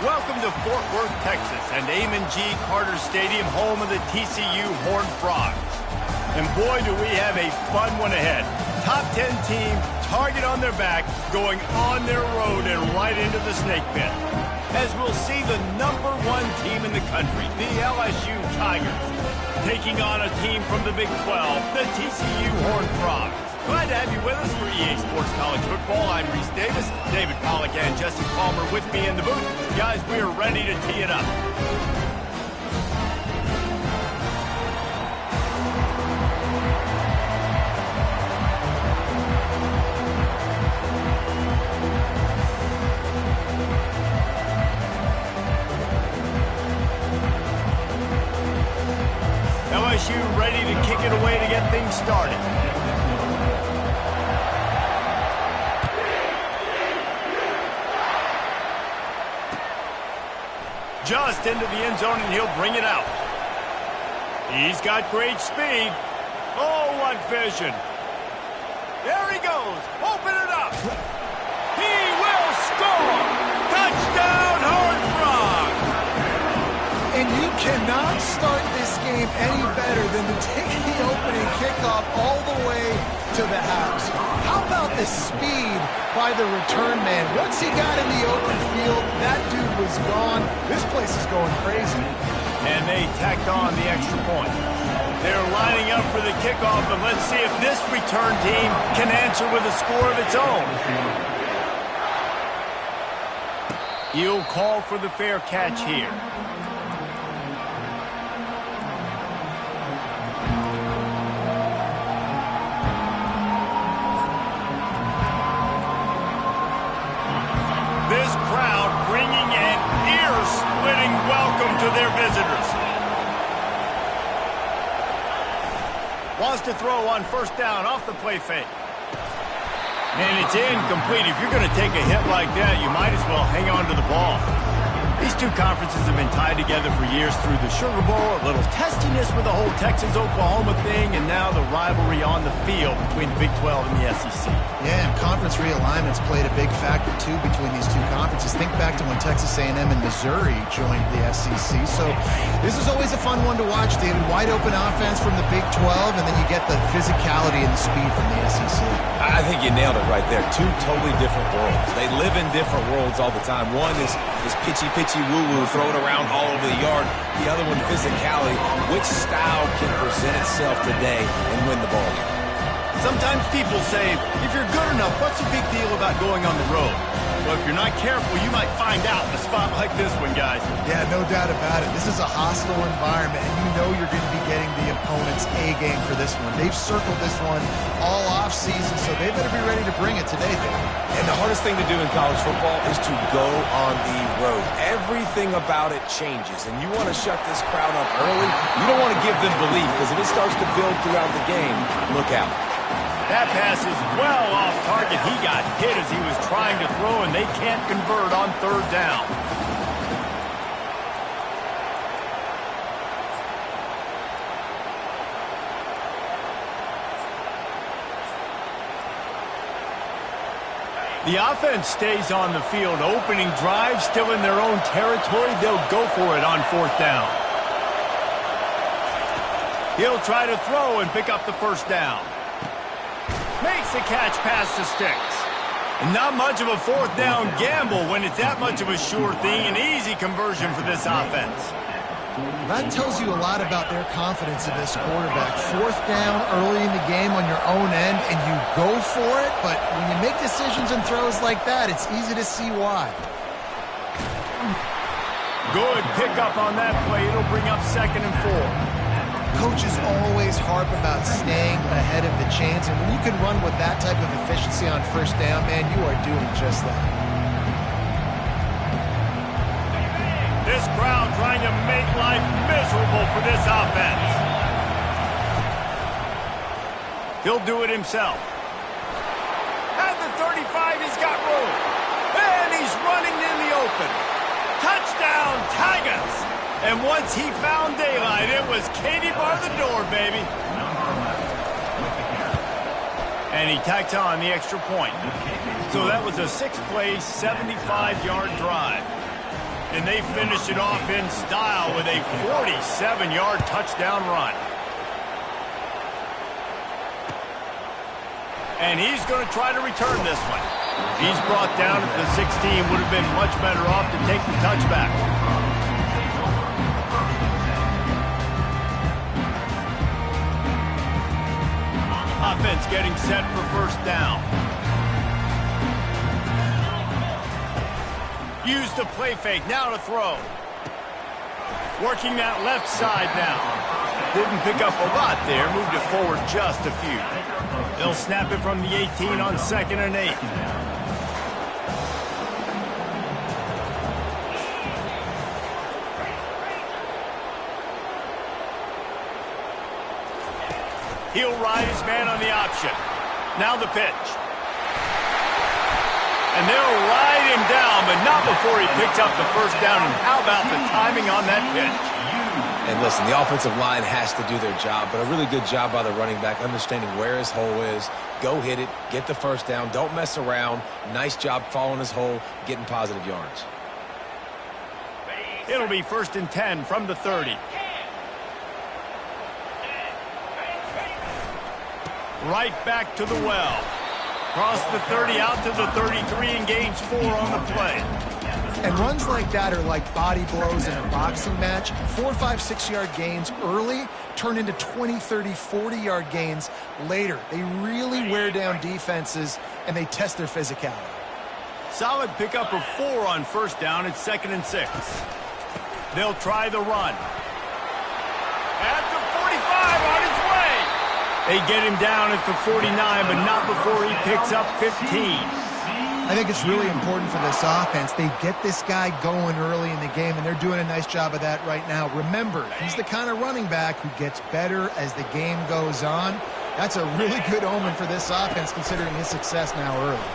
Welcome to Fort Worth, Texas, and Amon G. Carter Stadium, home of the TCU Horned Frogs. And boy, do we have a fun one ahead. Top 10 team, target on their back, going on their road and right into the snake pit. As we'll see the #1 team in the country, the LSU Tigers, taking on a team from the Big 12, the TCU Horned Frogs. Glad to have you with us for EA Sports College Football. I'm Reese Davis, David Pollack and Jesse Palmer with me in the booth. Guys, we are ready to tee it up. LSU ready to kick it away to get things started. Just into the end zone, and he'll bring it out. He's got great speed. Oh, what vision. There he goes. Open it up. He will score. Touchdown, Horned Frogs. And you cannot start this game any better than to take the opening kickoff all the way to the house. How about the speed by the return man? Once he got in the open field, that dude was gone. This place is going crazy. And they tacked on the extra point. They're lining up for the kickoff, but let's see if this return team can answer with a score of its own. He'll call for the fair catch here. Welcome to their visitors. Wants to throw on first down off the play fake. And it's incomplete. If you're going to take a hit like that, you might as well hang on to the ball. These two conferences have been tied together for years through the Sugar Bowl, a little testiness with the whole Texas-Oklahoma thing, and now the rivalry on the field between the Big 12 and the SEC. Yeah, and conference realignments played a big factor, too, between these two conferences. Think back to when Texas A&M and Missouri joined the SEC. So this is always a fun one to watch, David. Wide open offense from the Big 12, and then you get the physicality and the speed from the SEC. I think you nailed it right there. Two totally different worlds. They live in different worlds all the time. One is pitchy woo-woo, throw it around all over the yard. The other one, physicality. Which style can present itself today and win the ball game? Sometimes people say, if you're good enough, what's the big deal about going on the road? Well, if you're not careful, you might find out in a spot like this one, guys. Yeah, no doubt about it. This is a hostile environment, and you know you're going to be getting the opponent's A-game for this one. They've circled this one all off-season, so they better be ready to bring it today, David. And the hardest thing to do in college football is to go on the road. Everything about it changes, and you want to shut this crowd up early. You don't want to give them belief, because if it starts to build throughout the game, look out. That pass is well off target. He got hit as he was trying to throw, and they can't convert on third down. The offense stays on the field. Opening drive, still in their own territory. They'll go for it on fourth down. He'll try to throw and pick up the first down. Makes the catch past the sticks. And not much of a fourth down gamble when it's that much of a sure thing. An easy conversion for this offense. That tells you a lot about their confidence in this quarterback. Fourth down early in the game on your own end, and you go for it. But when you make decisions and throws like that, it's easy to see why. Good pickup on that play. It'll bring up 2nd and 4. Coaches always harp about staying ahead of the chains, and when you can run with that type of efficiency on first down, man, you are doing just that. This crowd trying to make life miserable for this offense. He'll do it himself. At the 35, he's got room. And he's running in the open. Touchdown, Tigers! And once he found daylight, it was Katie bar the door, baby. And he tacked on the extra point. So that was a 6-play, 75-yard drive. And they finish it off in style with a 47-yard touchdown run. And he's going to try to return this one. He's brought down at the 16. Would have been much better off to take the touchback. Offense getting set for first down. Use the play fake. Now to throw. Working that left side now. Didn't pick up a lot there. Moved it forward just a few. They'll snap it from the 18 on 2nd and 8. He'll ride his man on the option. Now the pitch. And they'll ride him down, but not before he picks up the first down. And how about the timing on that pitch? And listen, the offensive line has to do their job, but a really good job by the running back, understanding where his hole is. Go hit it, get the first down, don't mess around. Nice job following his hole, getting positive yards. It'll be 1st and 10 from the 30. Right back to the well. Cross the 30 out to the 33 and gains 4 on the play. And runs like that are like body blows in a boxing match. 4, 5, 6-yard gains early turn into 20, 30, 40-yard gains later. They really wear down defenses, and they test their physicality. Solid pickup of 4 on first down. It's 2nd and 6. They'll try the run. At the 45 on his way. They get him down at the 49, but not before he picks up 15. I think it's really important for this offense. They get this guy going early in the game, and they're doing a nice job of that right now. Remember, he's the kind of running back who gets better as the game goes on. That's a really good omen for this offense, considering his success now early.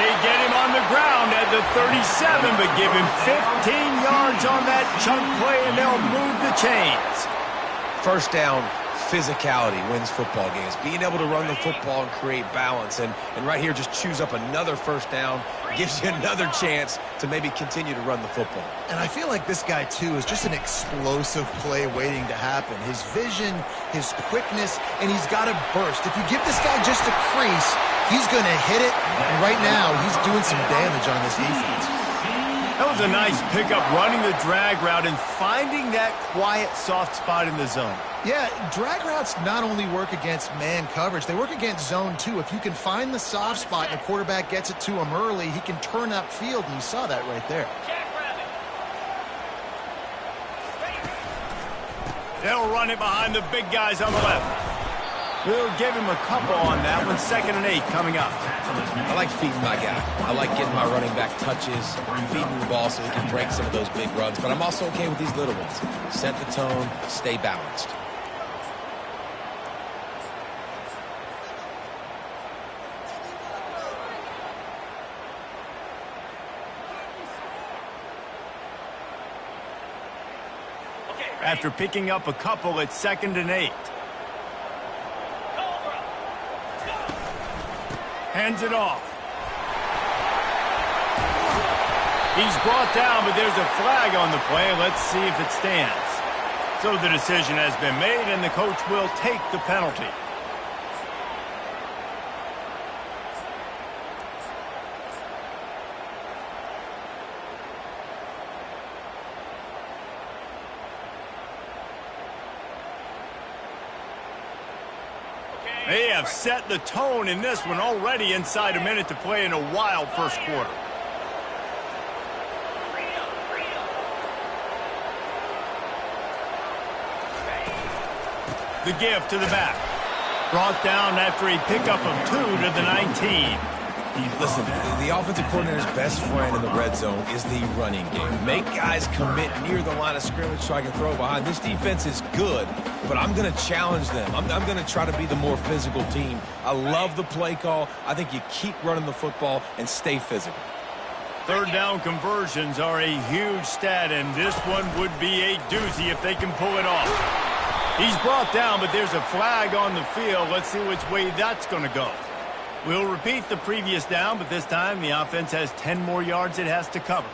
They get him on the ground at the 37, but give him 15 yards on that chunk play, and they'll move the chains. First down, physicality wins football games. Being able to run the football and create balance. And right here, just choose up another first down. Gives you another chance to maybe continue to run the football. And I feel like this guy, too, is just an explosive play waiting to happen. His vision, his quickness, and he's got a burst. If you give this guy just a crease, he's going to hit it. And right now, he's doing some damage on this defense. That was a nice pickup, running the drag route and finding that quiet, soft spot in the zone. Yeah, drag routes not only work against man coverage, they work against zone too. If you can find the soft spot and the quarterback gets it to him early, he can turn upfield, and you saw that right there. They'll run it behind the big guys on the left. We'll give him a couple on that one. 2nd and 8 coming up. I like feeding my guy. I like getting my running back touches, feeding the ball so he can break some of those big runs. But I'm also okay with these little ones. Set the tone, stay balanced. After picking up a couple, it's 2nd and 8. Hands it off. He's brought down, but there's a flag on the play. Let's see if it stands. So the decision has been made, and the coach will take the penalty. They have set the tone in this one already inside a minute to play in a wild first quarter. The give to the back. Brought down after a pickup of 2 to the 19. Listen, the offensive coordinator's best friend in the red zone is the running game. Make guys commit near the line of scrimmage so I can throw behind. This defense is good, but I'm going to challenge them. I'm going to try to be the more physical team. I love the play call. I think you keep running the football and stay physical. 3rd down conversions are a huge stat, and this one would be a doozy if they can pull it off. He's brought down, but there's a flag on the field. Let's see which way that's going to go. We'll repeat the previous down, but this time the offense has 10 more yards it has to cover.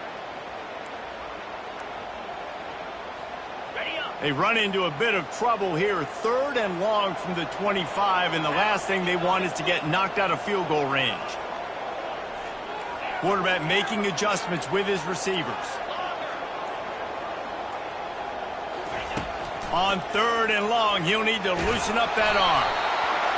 They run into a bit of trouble here. 3rd and long from the 25, and the last thing they want is to get knocked out of field goal range. Quarterback making adjustments with his receivers. On 3rd and long, he'll need to loosen up that arm.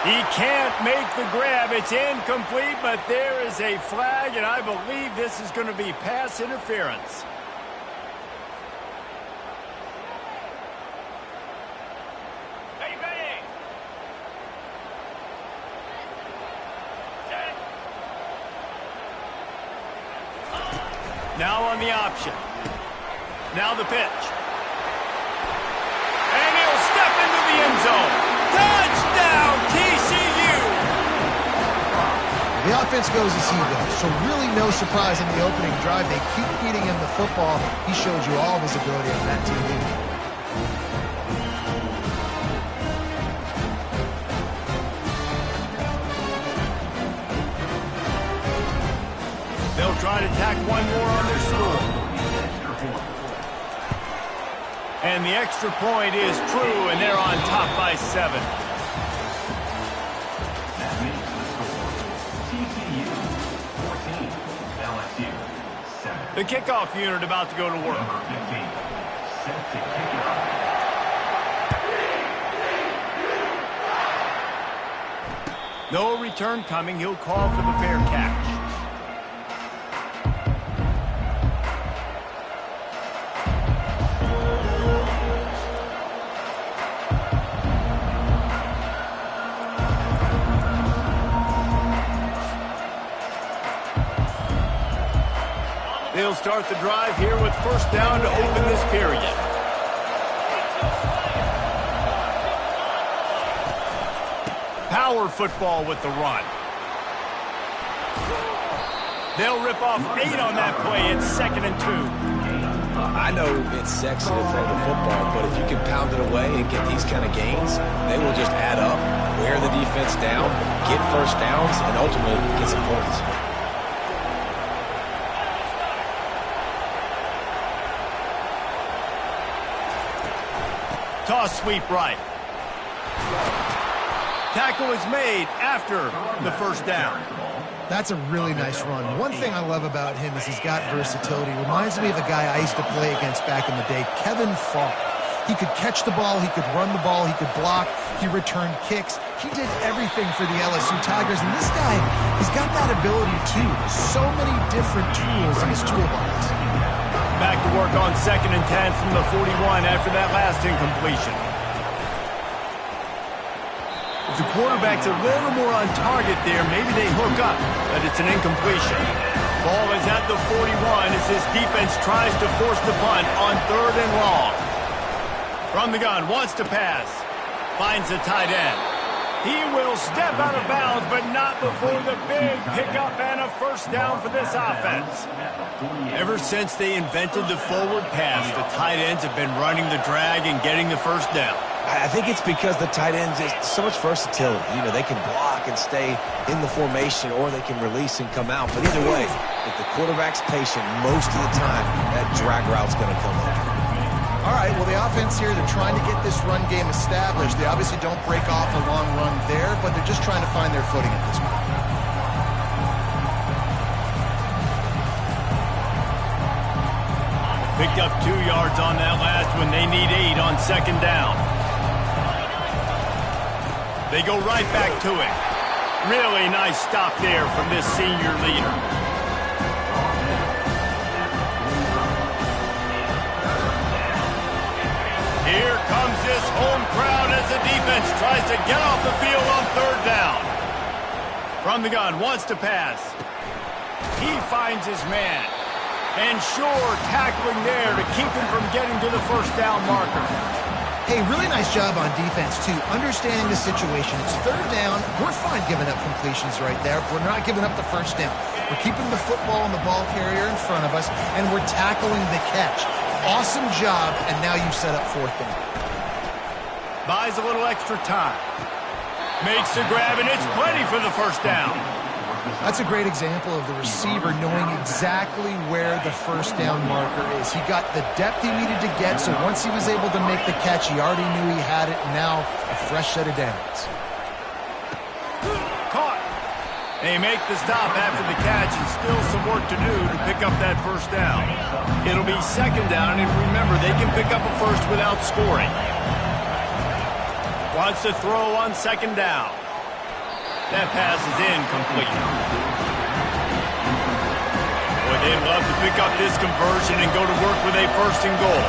He can't make the grab. It's incomplete, but there is a flag, and I believe this is going to be pass interference. Now on the option. Now the pitch. And he'll step into the end zone. Touchdown, TCU! The offense goes as he goes, so really no surprise in the opening drive. They keep feeding him the football. He showed you all of his ability on that TV. They'll try to tack one more on their score. And the extra point is true, and they're on top by 7. That makes the score TCU 14, LSU 7. The kickoff unit about to go to work. Number 15, set to kick it off. No return coming. He'll call for the fair catch. They'll start the drive here with 1st down to open this period. Power football with the run. They'll rip off 8 on that play. It's 2nd and 2. I know it's sexy to throw the football, but if you can pound it away and get these kind of gains, they will just add up, wear the defense down, get 1st downs, and ultimately get some points. Toss sweep right. Tackle is made after the 1st down. That's a really nice run. One thing I love about him is he's got versatility. Reminds me of a guy I used to play against back in the day, Kevin Falk. He could catch the ball, he could run the ball, he could block, he returned kicks. He did everything for the LSU Tigers, and this guy, he's got that ability too. So many different tools in his toolbox. Back to work on 2nd and 10 from the 41 after that last incompletion. If the quarterback's a little more on target there, maybe they hook up, but it's an incompletion. Ball is at the 41 as this defense tries to force the punt on 3rd and long. From the gun, wants to pass. Finds the tight end. He will step out of bounds, but not before the big pickup and a 1st down for this offense. Ever since they invented the forward pass, the tight ends have been running the drag and getting the 1st down. I think it's because the tight ends is so much versatility. You know, they can block and stay in the formation, or they can release and come out. But either way, if the quarterback's patient, most of the time, that drag route's going to come in. All right, well, the offense here, they're trying to get this run game established. They obviously don't break off a long run there, but they're just trying to find their footing at this point. Picked up 2 yards on that last one. They need 8 on 2nd down. They go right back to it. Really nice stop there from this senior leader. Here comes this home crowd as the defense tries to get off the field on 3rd down. From the gun, wants to pass. He finds his man. And sure, tackling there to keep him from getting to the 1st down marker. Hey, really nice job on defense, too. Understanding the situation. It's 3rd down. We're fine giving up completions right there. We're not giving up the 1st down. We're keeping the football and the ball carrier in front of us, and we're tackling the catch. Awesome job, and now you've set up 4th down. Buys a little extra time. Makes the grab, and it's plenty for the 1st down. That's a great example of the receiver knowing exactly where the first down marker is. He got the depth he needed to get, so once he was able to make the catch, he already knew he had it. Now a fresh set of downs. Caught. They make the stop after the catch, and still some work to do to pick up that first down. It'll be second down, and remember, they can pick up a first without scoring. Wants to throw on second down. That pass is incomplete. Boy, they'd love to pick up this conversion and go to work with a first and goal.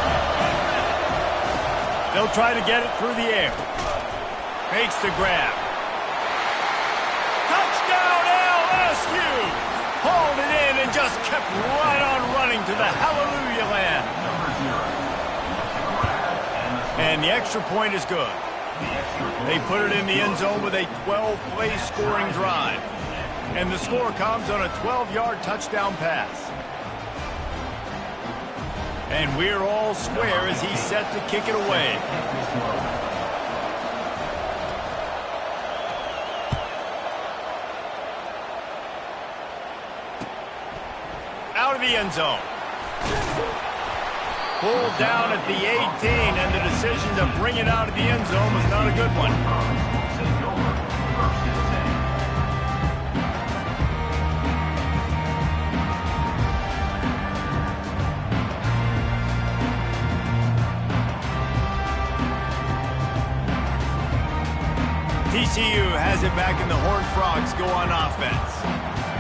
They'll try to get it through the air. Makes the grab. Touchdown LSU! Hauled it in and just kept right on running to the hallelujah land. And the extra point is good. They put it in the end zone with a 12-play scoring drive. And the score comes on a 12-yard touchdown pass. And we're all square as he's set to kick it away. Out of the end zone. Pulled down at the 18, and the decision to bring it out of the end zone was not a good one. TCU has it back, and the Horned Frogs go on offense.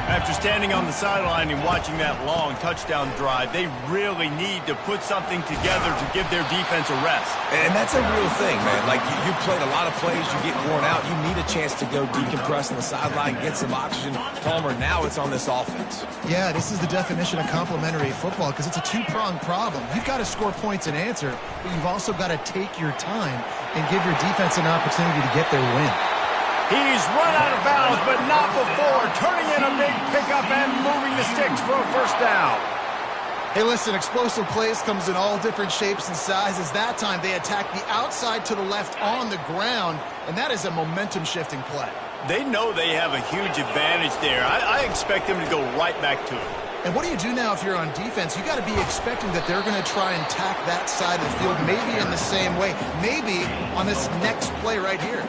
After standing on the sideline and watching that long touchdown drive, they really need to put something together to give their defense a rest. And that's a real thing, man. Like, you played a lot of plays, you get worn out, you need a chance to go decompress on the sideline, get some oxygen. Palmer, now it's on this offense. Yeah, this is the definition of complementary football because it's a two-pronged problem. You've got to score points and answer, but you've also got to take your time and give your defense an opportunity to get their win. He's run out of bounds, but not before turning in a big pickup and moving the sticks for a first down. Hey, listen, explosive plays comes in all different shapes and sizes. That time, they attack the outside to the left on the ground, and that is a momentum-shifting play. They know they have a huge advantage there. I expect them to go right back to it. And what do you do now if you're on defense? You got to be expecting that they're going to try and tack that side of the field, maybe in the same way, maybe on this next play right here.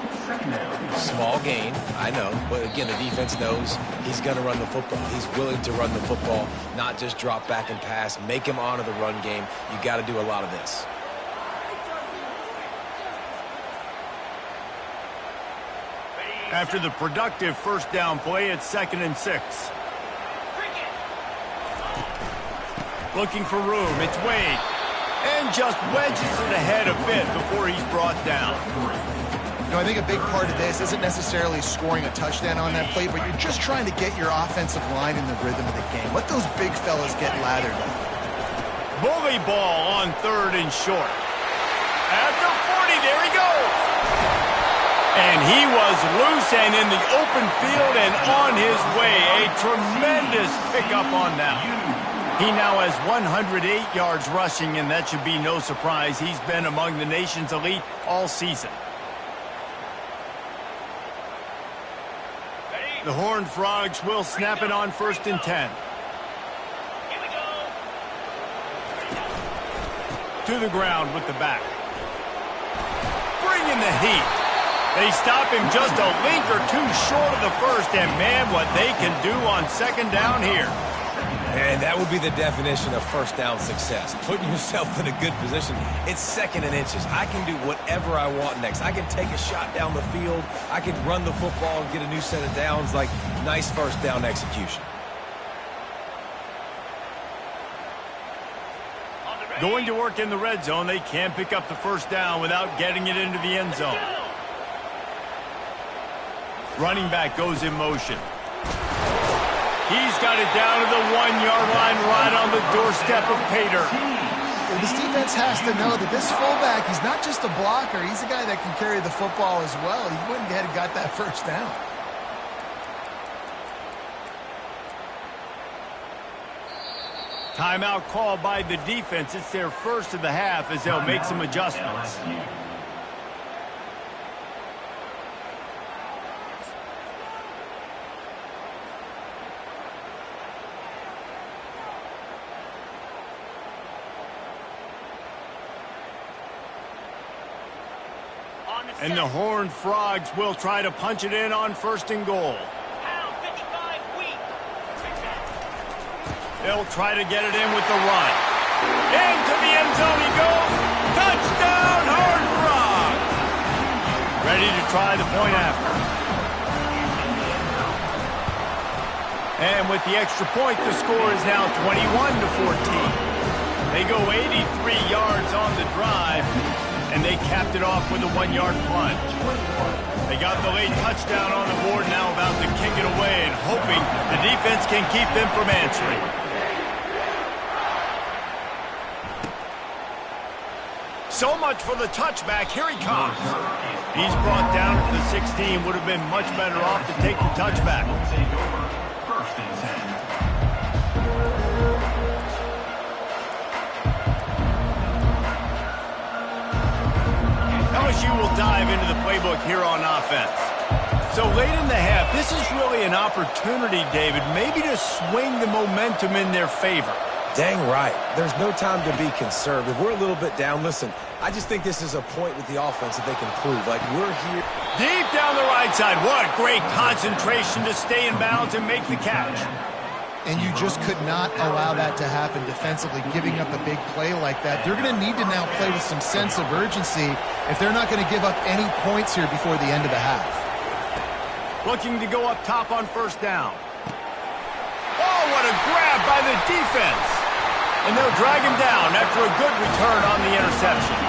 Small gain, I know, but again, the defense knows he's going to run the football. He's willing to run the football, not just drop back and pass, make him honor the run game. You got to do a lot of this. After the productive first down play, it's 2nd and 6. Looking for room, it's Wade. And just wedges it ahead a bit before he's brought down. You know, I think a big part of this isn't necessarily scoring a touchdown on that play, but you're just trying to get your offensive line in the rhythm of the game. Let those big fellas get lathered up. Bully ball on 3rd and short. At the 40, there he goes. And he was loose and in the open field and on his way. A tremendous pickup on that. He now has 108 yards rushing, and that should be no surprise. He's been among the nation's elite all season. The Horned Frogs will snap it on 1st and 10. To the ground with the back. Bringing the heat. They stop him just a link or two short of the first, and man, what they can do on 2nd down here. And that would be the definition of first down success. Putting yourself in a good position. It's 2nd and inches. I can do whatever I want next. I can take a shot down the field. I can run the football and get a new set of downs. Like, nice first down execution. Going to work in the red zone. They can't pick up the first down without getting it into the end zone. Running back goes in motion. He's got it down to the 1-yard line right on the doorstep of Pater. Well, this defense has to know that this fullback, he's not just a blocker. He's a guy that can carry the football as well. He went ahead and got that first down. Timeout called by the defense. It's their first of the half as they'll make some adjustments. And the Horned Frogs will try to punch it in on 1st and goal. They'll try to get it in with the run. Into the end zone he goes. Touchdown, Horned Frogs! Ready to try the point after. And with the extra point, the score is now 21-14. They go 83 yards on the drive, and they capped it off with a 1-yard plunge. They got the late touchdown on the board, now about to kick it away and hoping the defense can keep them from answering. So much for the touchback. Here he comes. He's brought down at the 16. Would have been much better off to take the touchback. First and 10. LSU will dive into the playbook here on offense. So late in the half, this is really an opportunity, David, maybe to swing the momentum in their favor. Dang right. There's no time to be conservative. We're a little bit down. Listen, I just think this is a point with the offense that they can prove. Like, we're here. Deep down the right side. What great concentration to stay in bounds and make the catch. And you just could not allow that to happen defensively, giving up a big play like that. They're going to need to now play with some sense of urgency if they're not going to give up any points here before the end of the half. Looking to go up top on 1st down. Oh, what a grab by the defense. And they'll drag him down after a good return on the interception.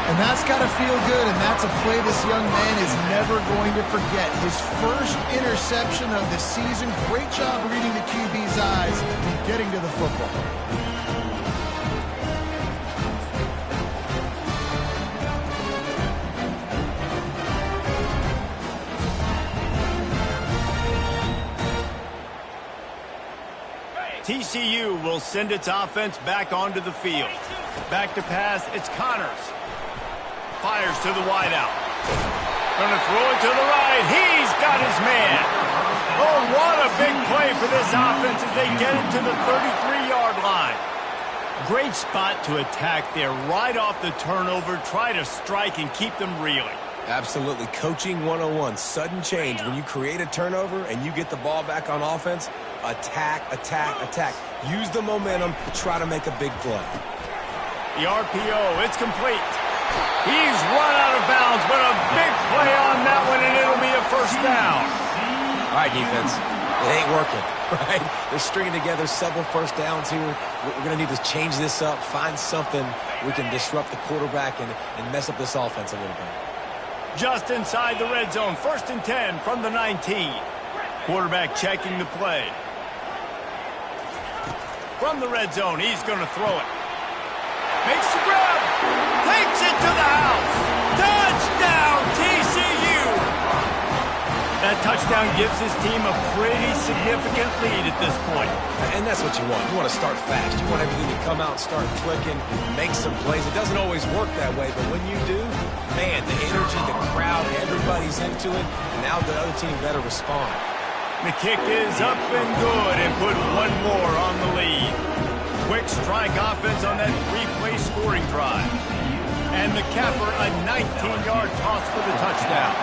And that's got to feel good, and that's a play this young man is never going to forget. His first interception of the season. Great job reading the QB's eyes and getting to the football. TCU will send its offense back onto the field. Back to pass, it's Connors. Fires to the wideout. Gonna throw it to the right. He's got his man. Oh, what a big play for this offense as they get it to the 33-yard line. Great spot to attack there right off the turnover. Try to strike and keep them reeling. Absolutely. Coaching 101. Sudden change. When you create a turnover and you get the ball back on offense, attack, attack, attack. Use the momentum to try to make a big play. The RPO, it's complete. He's run out of bounds, but a big play on that one, and it'll be a 1st down. All right, defense. It ain't working, right? They're stringing together several 1st downs here. We're going to need to change this up, find something we can disrupt the quarterback and mess up this offense a little bit. Just inside the red zone, 1st and 10 from the 19. Quarterback checking the play. From the red zone, he's going to throw it. Makes the grab. Takes it to the house. Touchdown, TCU. That touchdown gives his team a pretty significant lead at this point. And that's what you want. You want to start fast. You want everything to come out and start clicking, make some plays. It doesn't always work that way, but when you do, man, the energy, the crowd, everybody's into it, and now the other team better respond. The kick is up and good and put one more on the lead. Quick strike offense on that 3-play scoring drive. And the capper, a 19-yard toss for the touchdown.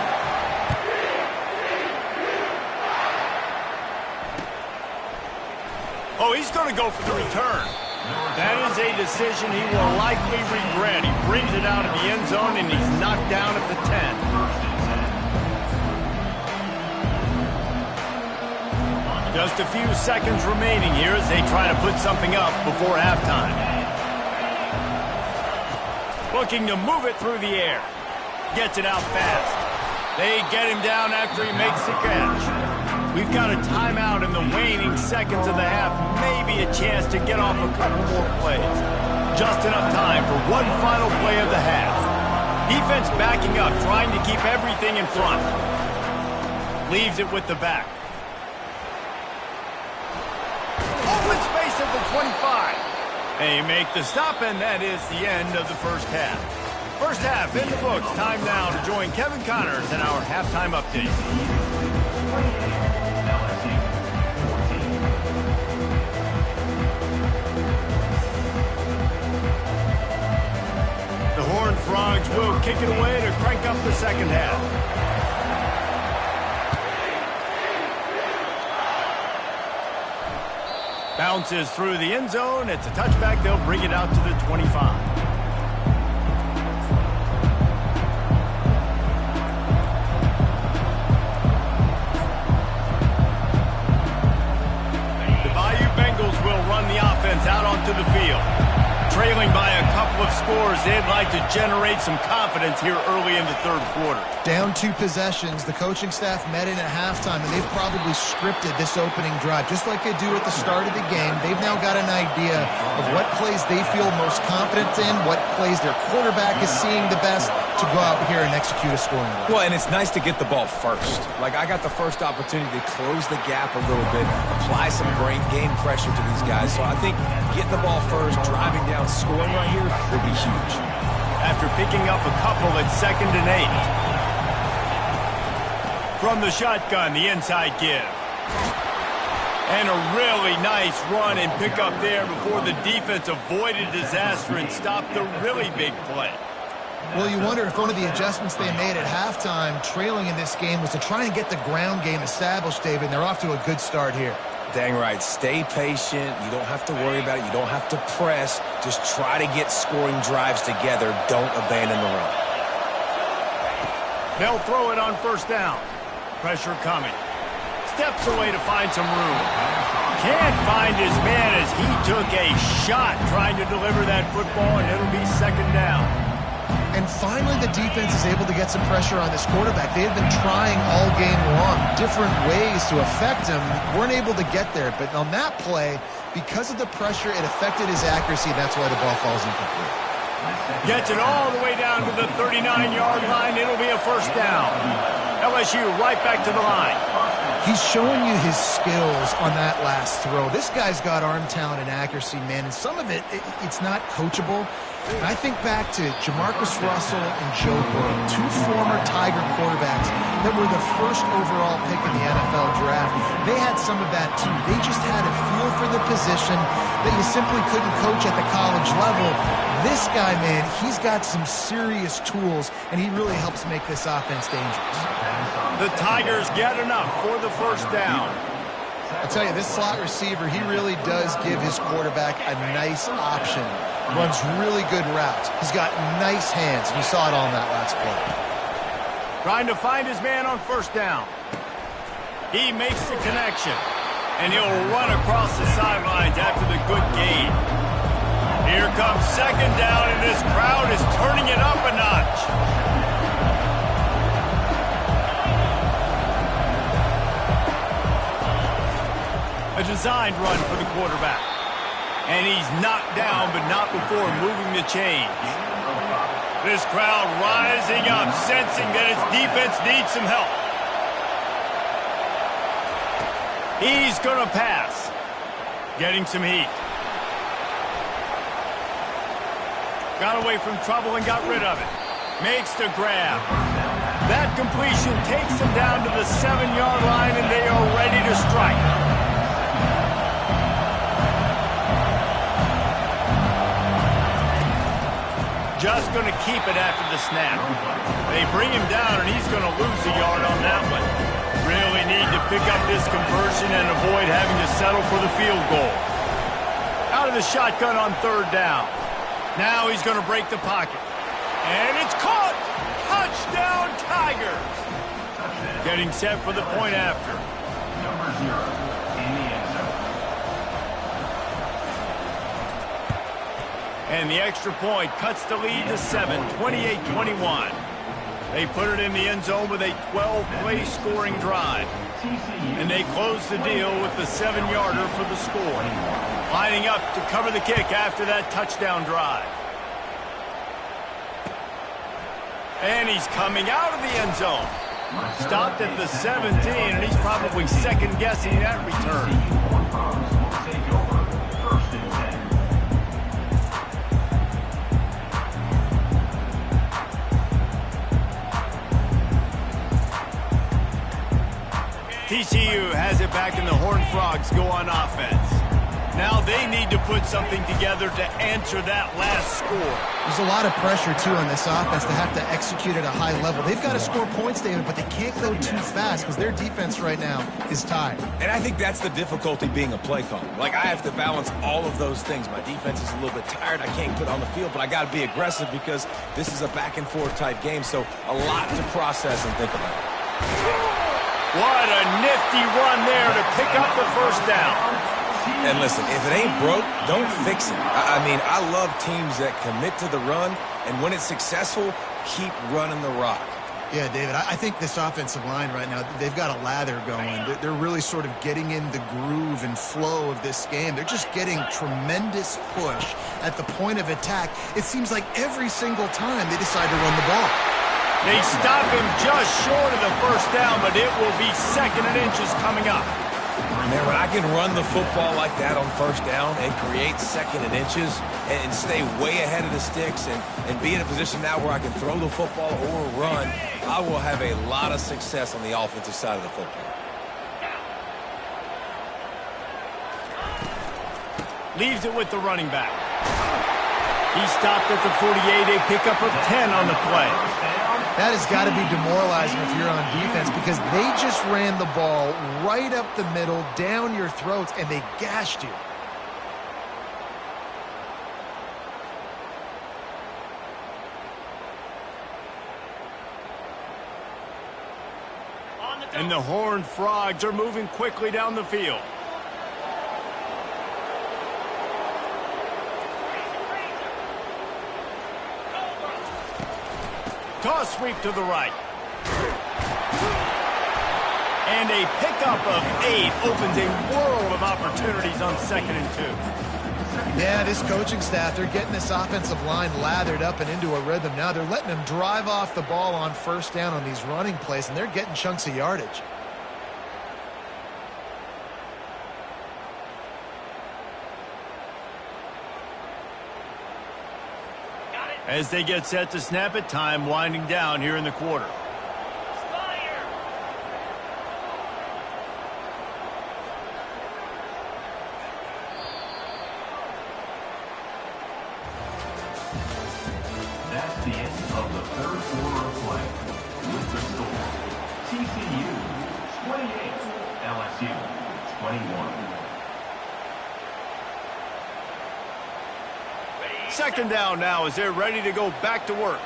Oh, he's going to go for the return. That is a decision he will likely regret. He brings it out of the end zone, and he's knocked down at the 10. Just a few seconds remaining here as they try to put something up before halftime. Looking to move it through the air. Gets it out fast. They get him down after he makes the catch. We've got a timeout in the waning seconds of the half. Maybe a chance to get off a couple more plays. Just enough time for one final play of the half. Defense backing up, trying to keep everything in front. Leaves it with the back. Open space at the 25. They make the stop, and that is the end of the first half. First half in the books. Time now to join Kevin Connors in our halftime update. The Horned Frogs will kick it away to crank up the second half. Bounces through the end zone. It's a touchback. They'll bring it out to the 25. Out onto the field. Trailing by a couple of scores, they'd like to generate some confidence here early in the third quarter. Down 2 possessions, the coaching staff met in at halftime, and they've probably scripted this opening drive, just like they do at the start of the game. They've now got an idea of what plays they feel most confident in, what plays their quarterback is seeing the best to go out here and execute a scoring drive. Well, and it's nice to get the ball first. Like, I got the first opportunity to close the gap a little bit, apply some game pressure to these guys. So I think getting the ball first, driving down, scoring right here will be huge. After picking up a couple at 2nd and 8. From the shotgun, the inside give. And a really nice run and pick up there before the defense avoided disaster and stopped the really big play. Well, you wonder if one of the adjustments they made at halftime, trailing in this game, was to try and get the ground game established, David, and they're off to a good start here. Dang right. Stay patient. You don't have to worry about it. You don't have to press. Just try to get scoring drives together. Don't abandon the run. They'll throw it on first down. Pressure coming. Steps away to find some room. Can't find his man as he took a shot trying to deliver that football, and it'll be 2nd down. And finally, the defense is able to get some pressure on this quarterback. They have been trying all game long different ways to affect him. Weren't able to get there. But on that play, because of the pressure, it affected his accuracy. That's why the ball falls incomplete. Gets it all the way down to the 39-yard line. It'll be a first down. LSU right back to the line. He's showing you his skills on that last throw. This guy's got arm talent and accuracy, man. And some of it's not coachable. And I think back to Jamarcus Russell and Joe Burrow, 2 former Tiger quarterbacks that were the first overall pick in the NFL draft. They had some of that too. They just had a feel for the position that you simply couldn't coach at the college level. This guy, man, he's got some serious tools, and he really helps make this offense dangerous. The Tigers get enough for the first down. I tell you, this slot receiver, he really does give his quarterback a nice option. Runs really good routes. He's got nice hands, and you saw it all in that last play. Trying to find his man on first down. He makes the connection, and he'll run across the sidelines after the good gain. Here comes 2nd down, and this crowd is turning it up a notch. A designed run for the quarterback. And he's knocked down, but not before moving the chains. This crowd rising up, sensing that its defense needs some help. He's going to pass. Getting some heat. Got away from trouble and got rid of it. Makes the grab. That completion takes them down to the 7-yard line, and they are ready to strike. Just going to keep it after the snap. They bring him down, and he's going to lose a yard on that one. Really need to pick up this conversion and avoid having to settle for the field goal. Out of the shotgun on 3rd down. Now he's going to break the pocket. And it's caught! Touchdown, Tigers! Getting set for the point after. Number 0 in the end zone. And the extra point cuts the lead to 7, 28-21. They put it in the end zone with a 12-play scoring drive. And they close the deal with the 7-yarder for the score. Lining up to cover the kick after that touchdown drive. And he's coming out of the end zone. Stopped at the 17, and he's probably second-guessing that return. Take over 1st and 10. TCU has it back, and the Horned Frogs go on offense. Now they need to put something together to answer that last score. There's a lot of pressure, too, on this offense to have to execute at a high level. They've got to score points, David, but they can't go too fast because their defense right now is tied. And I think that's the difficulty being a play caller. Like, I have to balance all of those things. My defense is a little bit tired. I can't put on the field, but I got to be aggressive because this is a back-and-forth type game, so a lot to process and think about. What a nifty run there to pick up the first down. And listen, if it ain't broke, don't fix it. I mean, I love teams that commit to the run, and when it's successful, keep running the rock. Yeah, David, I think this offensive line right now, they've got a lather going. They're really sort of getting in the groove and flow of this game. They're just getting tremendous push at the point of attack. It seems like every single time they decide to run the ball. They stop him just short of the first down, but it will be 2nd and inches coming up. Man, when I can run the football like that on first down and create 2nd and inches and stay way ahead of the sticks and be in a position now where I can throw the football or run, I will have a lot of success on the offensive side of the football. Leaves it with the running back. He stopped at the 48, a pickup of 10 on the play. That has got to be demoralizing if you're on defense because they just ran the ball right up the middle, down your throats, and they gashed you. And the Horned Frogs are moving quickly down the field. Toss sweep to the right. And a pickup of 8 opens a world of opportunities on 2nd and 2. Yeah, this coaching staff, they're getting this offensive line lathered up and into a rhythm. Now they're letting them drive off the ball on first down on these running plays, and they're getting chunks of yardage. As they get set to snap it, time winding down here in the quarter. That's the end of the 3rd quarter of play. With the score, TCU 28, LSU 21. 2nd down now as they're ready to go back to work.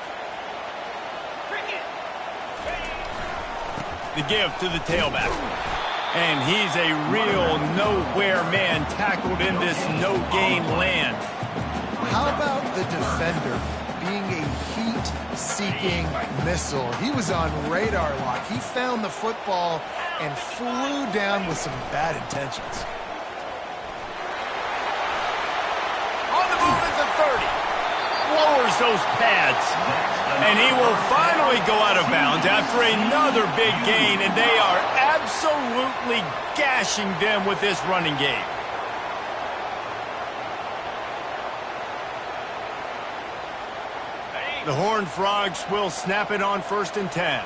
The give to the tailback. And he's a real nowhere man tackled in this no-gain land. How about the defender being a heat-seeking missile? He was on radar lock. He found the football and flew down with some bad intentions. Lowers those pads, and he will finally go out of bounds after another big gain, and they are absolutely gashing them with this running game. The Horned Frogs will snap it on 1st and 10.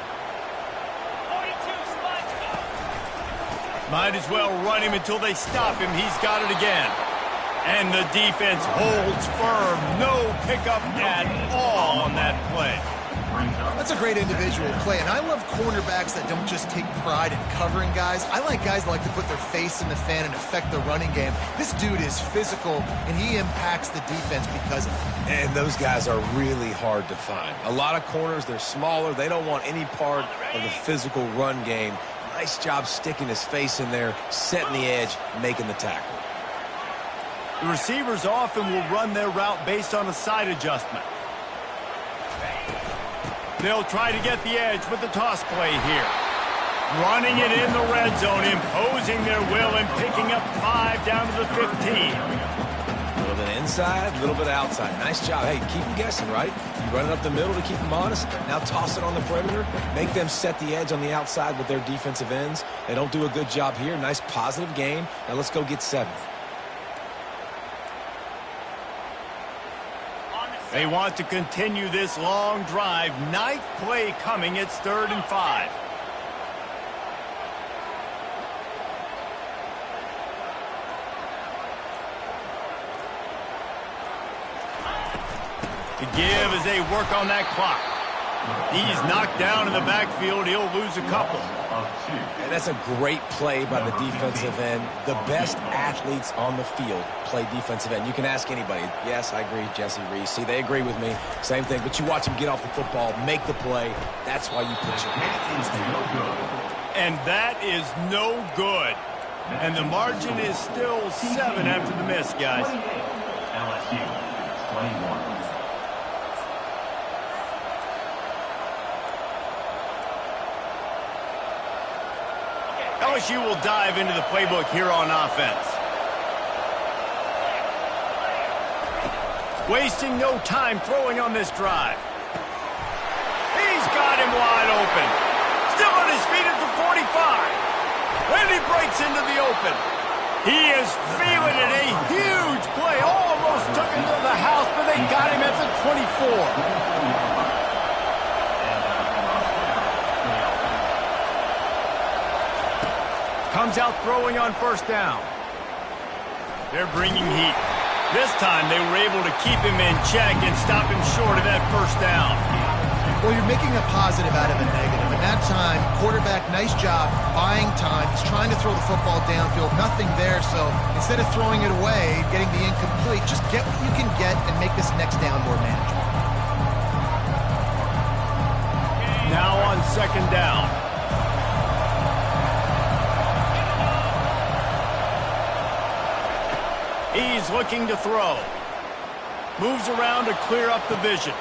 Might as well run him until they stop him. He's got it again. And the defense holds firm. No pickup at all on that play. That's a great individual play, and I love cornerbacks that don't just take pride in covering guys. I like guys that like to put their face in the fan and affect the running game. This dude is physical, and he impacts the defense because of it. And those guys are really hard to find. A lot of corners, they're smaller. They don't want any part of the physical run game. Nice job sticking his face in there, setting the edge, making the tackle. The receivers often will run their route based on a side adjustment. They'll try to get the edge with the toss play here. Running it in the red zone, imposing their will and picking up 5 down to the 15. A little bit inside, a little bit outside. Nice job. Hey, keep them guessing, right? You run it up the middle to keep them honest. Now toss it on the perimeter. Make them set the edge on the outside with their defensive ends. They don't do a good job here. Nice positive game. Now let's go get 7. They want to continue this long drive. 9th play coming. It's 3rd and 5. to give as they work on that clock. He's knocked down in the backfield. He'll lose a couple. And that's a great play by the defensive end. The best athletes on the field play defensive end. You can ask anybody. Yes, I agree, Jesse Reese. See, they agree with me. Same thing. But you watch him get off the football, make the play. That's why you put your athletes there. And that is no good. And the margin is still 7 after the miss, guys. LSU 21. LSU will dive into the playbook here on offense. Wasting no time throwing on this drive. He's got him wide open. Still on his feet at the 45. And he breaks into the open. He is feeling it. A huge play. Almost took him to the house, but they got him at the 24. Comes out throwing on first down. They're bringing heat. This time they were able to keep him in check and stop him short of that first down. Well, you're making a positive out of a negative. And that time, quarterback, nice job, buying time. He's trying to throw the football downfield. Nothing there, so instead of throwing it away, getting the incomplete, just get what you can get and make this next down more manageable. Now on second down. He's looking to throw. Moves around to clear up the vision.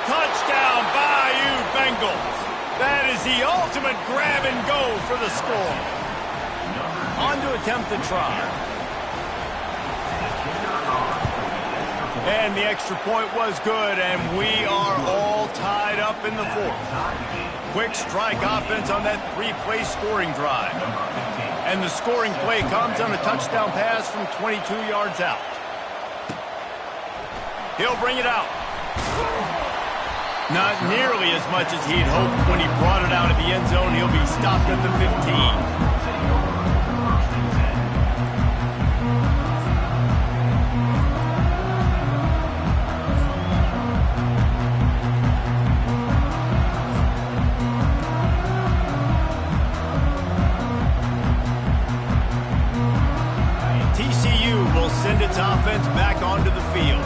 Touchdown, Bayou Bengals. That is the ultimate grab and go for the score. On to attempt the try. And the extra point was good, and we are all tied up in the fourth. Quick strike offense on that 3-play scoring drive. And the scoring play comes on a touchdown pass from 22 yards out. He'll bring it out. Not nearly as much as he'd hoped when he brought it out of the end zone. He'll be stopped at the 15. Send its offense back onto the field.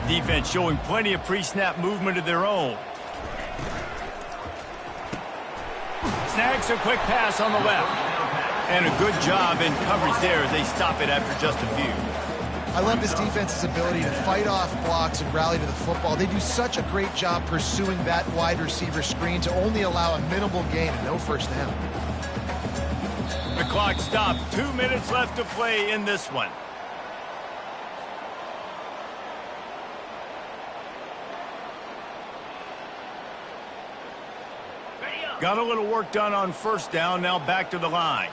Defense showing plenty of pre-snap movement of their own. Snags a quick pass on the left. And a good job in coverage there as they stop it after just a few. I love this defense's ability to fight off blocks and rally to the football. They do such a great job pursuing that wide receiver screen to only allow a minimal gain and no first down. The clock stopped. 2 minutes left to play in this one. Got a little work done on first down. Now back to the line.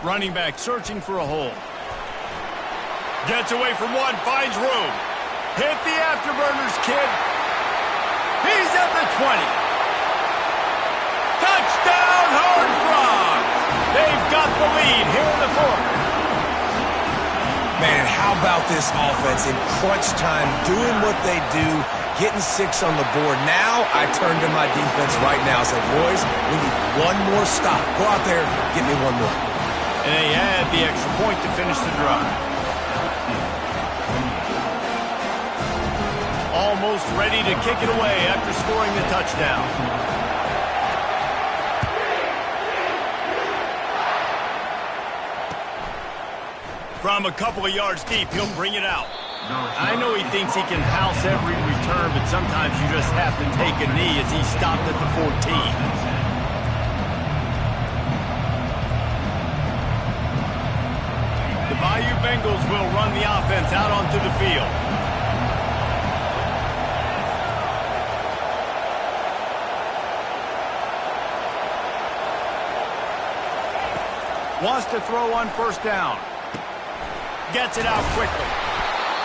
Running back searching for a hole. Gets away from one. Finds room. Hit the afterburners, kid. He's at the 20. Touchdown, Horned Frogs! They've got the lead here in the fourth. Man, how about this offense in crunch time, doing what they do, getting 6 on the board. Now I turn to my defense right now and say, boys, we need one more stop. Go out there, get me one more. And they had the extra point to finish the drive. Almost ready to kick it away after scoring the touchdown. From a couple of yards deep, he'll bring it out. I know he thinks he can house every return, but sometimes you just have to take a knee as he stopped at the 14. The Bayou Bengals will run the offense out onto the field. Wants to throw on first down. Gets it out quickly.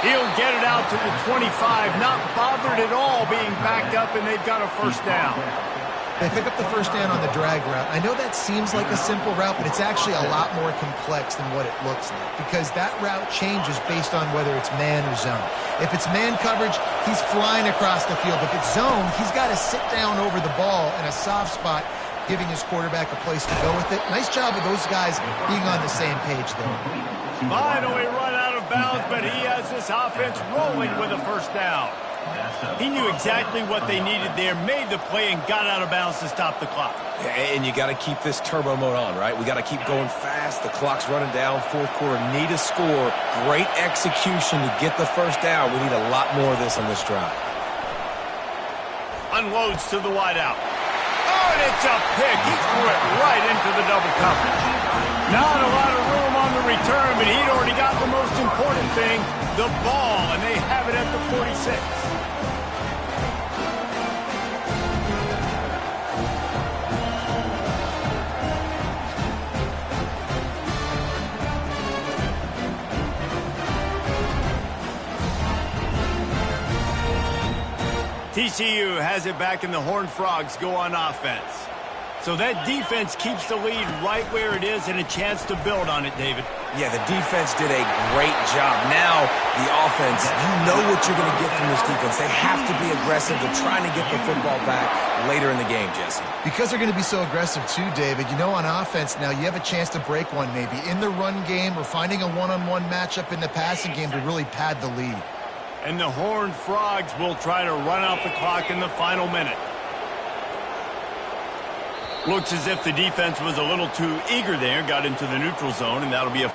He'll get it out to the 25, not bothered at all being backed up, and they've got a first down. They pick up the first down on the drag route. I know that seems like a simple route, but it's actually a lot more complex than what it looks like because that route changes based on whether it's man or zone. If it's man coverage, he's flying across the field. If it's zone, he's got to sit down over the ball in a soft spot, giving his quarterback a place to go with it. Nice job of those guys being on the same page there. Finally run out of bounds, but he has this offense rolling with a first down. He knew exactly what they needed there, made the play, and got out of bounds to stop the clock. Yeah, and you got to keep this turbo mode on, right? We got to keep going fast. The clock's running down. Fourth quarter, need a score. Great execution to get the first down. We need a lot more of this on this drive. Unloads to the wideout. Oh, and it's a pick. He threw it right into the double coverage. Not a lot of room on the return, but he'd already got the most important thing, the ball, and they have it at the 46. TCU has it back, and the Horned Frogs go on offense. So that defense keeps the lead right where it is and a chance to build on it, David. Yeah, the defense did a great job. Now, the offense, you know what you're going to get from this defense. They have to be aggressive. They're trying to get the football back later in the game, Jesse. Because they're going to be so aggressive too, David, you know on offense now you have a chance to break one maybe in the run game or finding a one-on-one matchup in the passing game to really pad the lead. And the Horned Frogs will try to run out the clock in the final minute. Looks as if the defense was a little too eager there, got into the neutral zone, and that'll be a